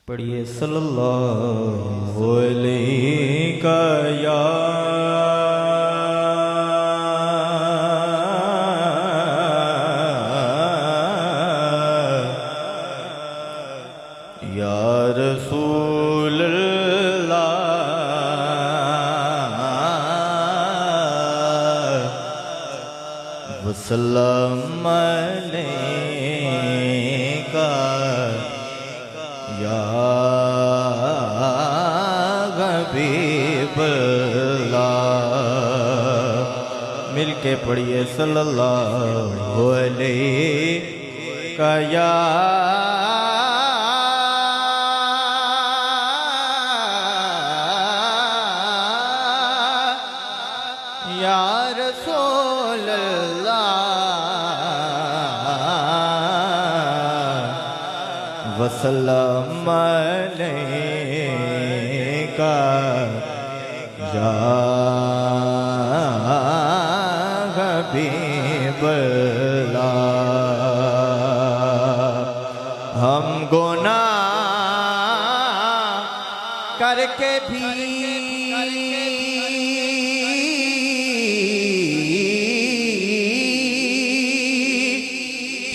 पढ़िए सल्लल्लाहु अलैहि या रसूल अल्लाह वसल्लम अलैका या हबीब अल्लाह। मिलके पढ़िए सल्लल्लाहु अलैहि या रसूल अल्लाह वसल्लम अलैका या हबीब अल्लाह। हम गुनाह करके भी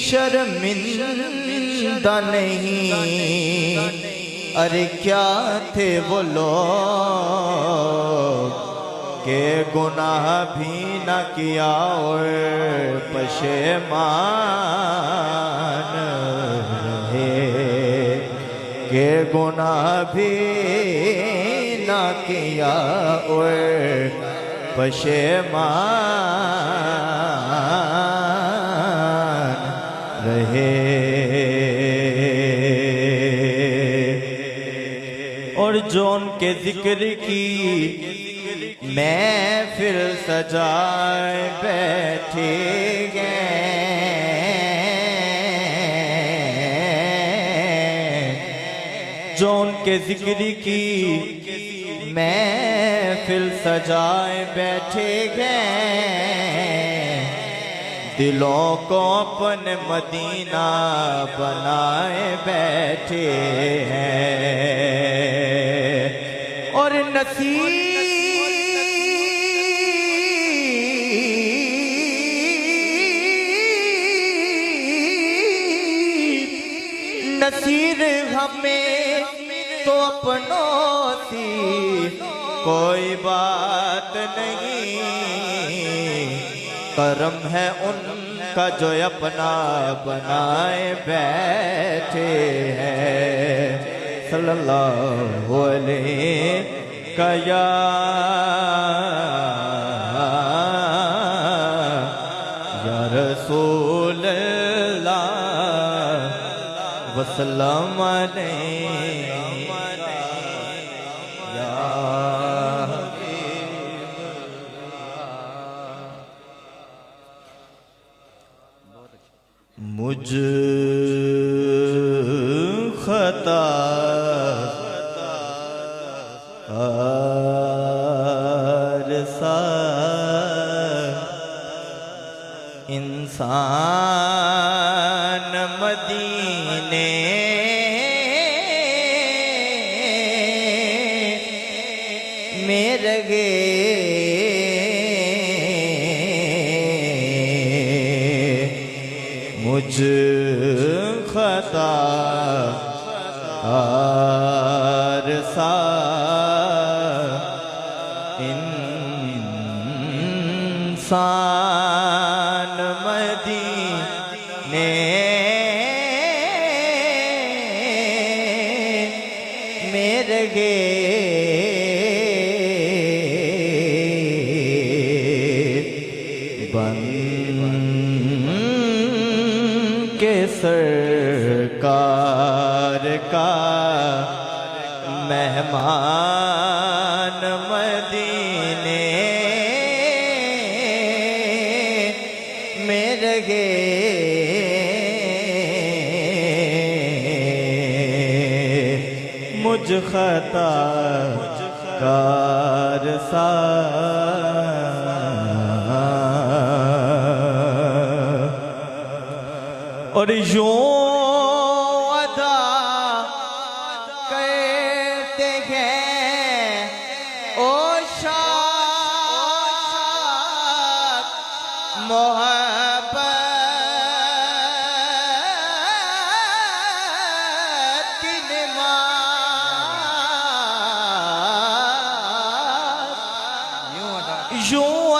शर्मिंदा नहीं, अरे क्या थे वो लोग के गुनाह भी न किया और पशेमान रहे, के गुनाह भी न किया और पशेमान रहे। और जो उनके जिक्र की महफिल सजाए बैठे गए, जो उनके जिक्र की महफिल सजाए बैठे गए, दिलों को अपन मदीना बनाए बैठे हैं। और नसीर हमें तो अपनों सी कोई बात नहीं, करम है उनका जो अपना बनाए बैठे हैं। सल्लल्लाहु अलैहि या रसूल अल्लाह वसल्लम अलैहि या मुझ खता सा इंसान मदीने में रगे, मुझ खता सा इंसान मदीने में रगे, बन के सरकार का मेहमान मदीने में रगे, मुझ खता कार सा और यूं अदा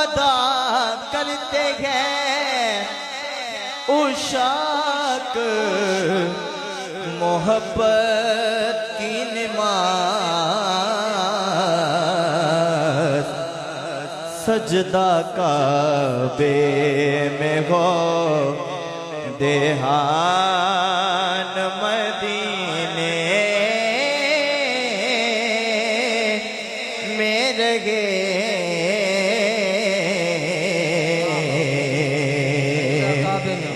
अदा करते हैं उशाक मोहब्बत की नमाज सजदा काबे में हो देहान मदीने में रहे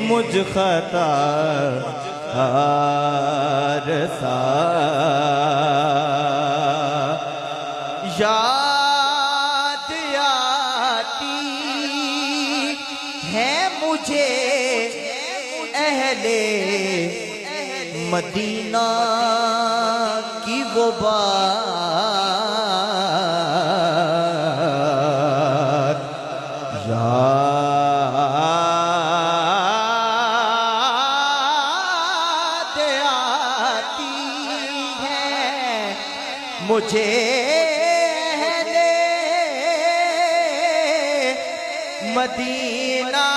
मुझ खता सा याद आती है मुझे अहले मदीना की वो बात याद आती है मुझे अहले मदीना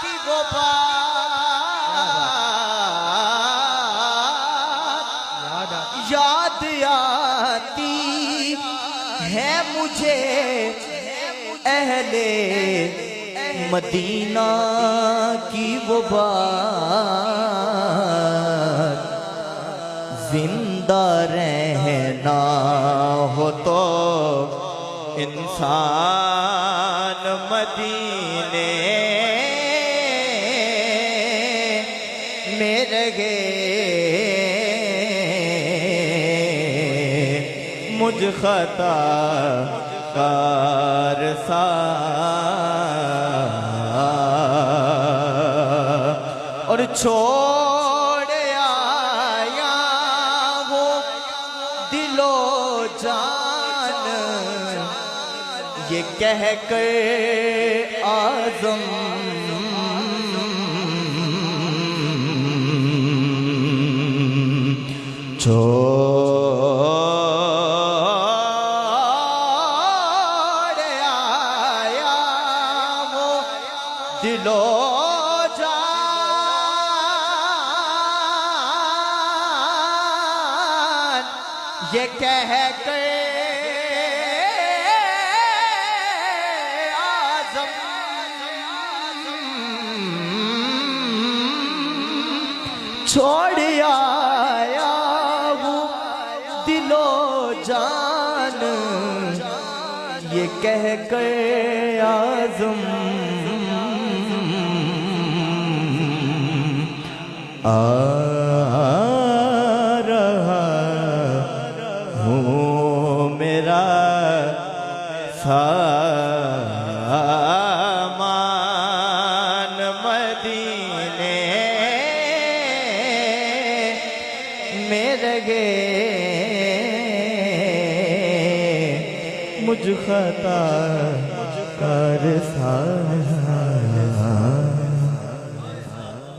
की वो बात याद आती है मुझे अहले मदीना की वो बात जिंदा रहना हो तो इंसान मदीने में रहे मुझ खता कार सा और छोड़ आया वो दिलो जान ये कह कर आज़म छोड़ आया वो दिलो जान ये कह कर आज़म छोड़ आया वो दिलो जान ये कह कर आज़म आ रहा हूँ मेरा सामान मदीने में रहे मुझ खता कर सा